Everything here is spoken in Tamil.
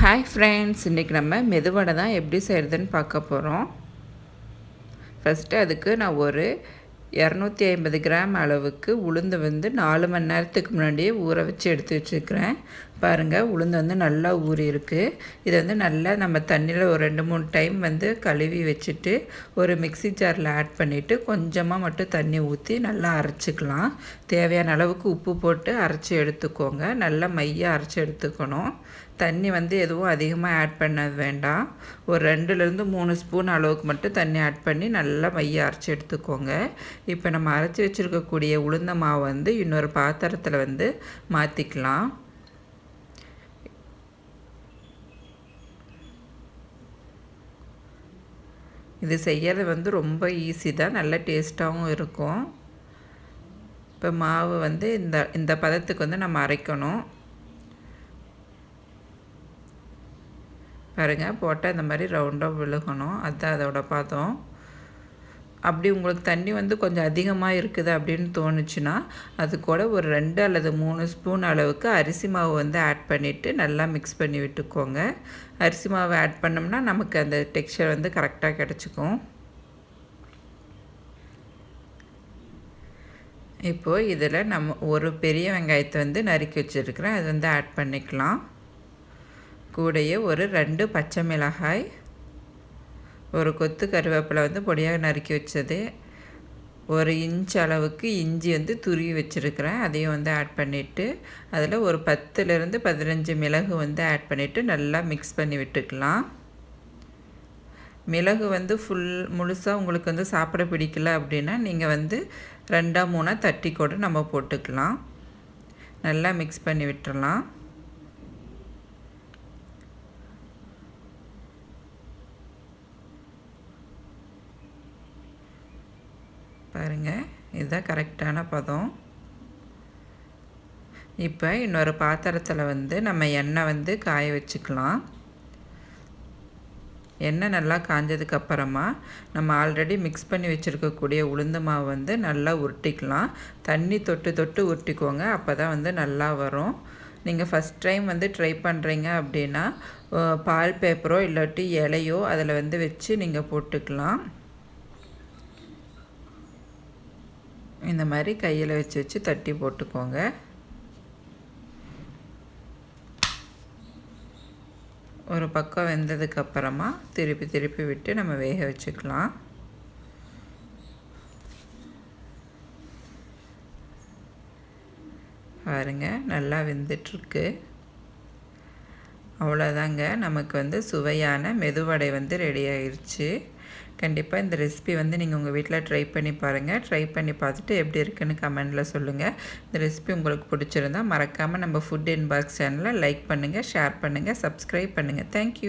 ஹாய் ஃப்ரெண்ட்ஸ், இன்றைக்கி நம்ம மெது வடை தான் எப்படி செய்கிறதுன்னு பார்க்க போகிறோம். ஃபஸ்ட்டு அதுக்கு நான் ஒரு 250 கிராம் அளவுக்கு உளுந்து 4 மணி நேரத்துக்கு முன்னாடியே ஊற வச்சு எடுத்து வச்சுருக்கிறேன். பாருங்கள், உளுந்து நல்லா ஊறி இருக்குது. இதை நல்லா நம்ம தண்ணியில் ஒரு 2-3 டைம் கழுவி வச்சுட்டு ஒரு மிக்ஸி ஜாரில் ஆட் பண்ணிவிட்டு கொஞ்சமாக மட்டும் தண்ணி ஊற்றி நல்லா அரைச்சிக்கலாம். தேவையான அளவுக்கு உப்பு போட்டு அரைச்சி எடுத்துக்கோங்க. நல்லா மையாக அரைச்சி எடுத்துக்கணும். தண்ணி எதுவும் அதிகமாக ஆட் பண்ண வேண்டாம். ஒரு 2லேருந்து 3 ஸ்பூன் அளவுக்கு மட்டும் தண்ணி ஆட் பண்ணி நல்லா மைய அரைச்சி எடுத்துக்கோங்க. இப்போ நம்ம அரைச்சி வச்சுருக்கக்கூடிய உளுந்த மாவு இன்னொரு பாத்திரத்தில் மாற்றிக்கலாம். இது செய்யறது ரொம்ப ஈஸி தான், நல்ல டேஸ்ட்டாகவும் இருக்கும். இப்போ மாவு இந்த பதத்துக்கு நம்ம அரைக்கணும். பாருங்கள், போட்டால் இந்த மாதிரி ரவுண்டாக விழுகணும். அதுதான் அதோட பதம். அப்படி உங்களுக்கு தண்ணி கொஞ்சம் அதிகமாக இருக்குது அப்படின்னு தோணுச்சுன்னா அது கூட ஒரு 2 அல்லது 3 ஸ்பூன் அளவுக்கு அரிசி மாவு ஆட் பண்ணிவிட்டு நல்லா மிக்ஸ் பண்ணி விட்டுக்கோங்க. அரிசி மாவு ஆட் பண்ணோம்னா நமக்கு அந்த டெக்ஸ்சர் கரெக்டாக கிடச்சிக்கும். இப்போது இதில் நம்ம ஒரு பெரிய வெங்காயத்தை நறுக்கி வச்சுருக்கிறேன். அது ஆட் பண்ணிக்கலாம். கூடையே ஒரு 2 பச்சை மிளகாய், ஒரு கொத்து கருவேப்பிலை பொடியாக நறுக்கி வச்சது, ஒரு இன்ச் அளவுக்கு இஞ்சி துருவி வச்சுருக்கிறேன். அதையும் ஆட் பண்ணிவிட்டு அதில் ஒரு 10லேருந்து 15 மிளகு ஆட் பண்ணிவிட்டு நல்லா மிக்ஸ் பண்ணி விட்டுக்கலாம். மிளகு முழுசாக உங்களுக்கு சாப்பிட பிடிக்கல அப்படின்னா நீங்கள் 2-3 தட்டி கூட நம்ம போட்டுக்கலாம். நல்லா மிக்ஸ் பண்ணி விட்டுறலாம். பாருங்கள், இதுதான் கரெக்டான பதம். இப்போ இன்னொரு பாத்திரத்தில் நம்ம எண்ணெய் காய வச்சுக்கலாம். எண்ணெய் நல்லா காஞ்சதுக்கப்புறமா நம்ம ஆல்ரெடி மிக்ஸ் பண்ணி வச்சுருக்கக்கூடிய உளுந்து மாவு நல்லா உருட்டிக்கலாம். தண்ணி தொட்டு தொட்டு உருட்டிக்கோங்க, அப்போ தான் நல்லா வரும். நீங்கள் ஃபஸ்ட் டைம் ட்ரை பண்ணுறீங்க அப்படின்னா பால் பேப்பரோ இல்லாட்டி இலையோ அதில் வச்சு நீங்கள் போட்டுக்கலாம். இந்த மாதிரி கையில் வச்சு தட்டி போட்டுக்கோங்க. ஒரு பக்கம் வெந்ததுக்கப்புறமா திருப்பி விட்டு நம்ம வேக வச்சுக்கலாம். பாருங்கள், நல்லா வெந்துட்டுருக்கு. அவ்வளோதாங்க, நமக்கு சுவையான மெதுவடை ரெடி ஆயிடுச்சு. கண்டிப்பாக இந்த ரெசிபி நீங்கள் உங்கள் வீட்டில் ட்ரை பண்ணி பாருங்கள். ட்ரை பண்ணி பார்த்துட்டு எப்படி இருக்குன்னு கமெண்டில் சொல்லுங்கள். இந்த ரெசிபி உங்களுக்கு பிடிச்சிருந்தால் மறக்காமல் நம்ம ஃபுட் இன்பாக்ஸ் சேனலை லைக் பண்ணுங்கள், ஷேர் பண்ணுங்கள், சப்ஸ்கிரைப் பண்ணுங்கள். தேங்க்யூ.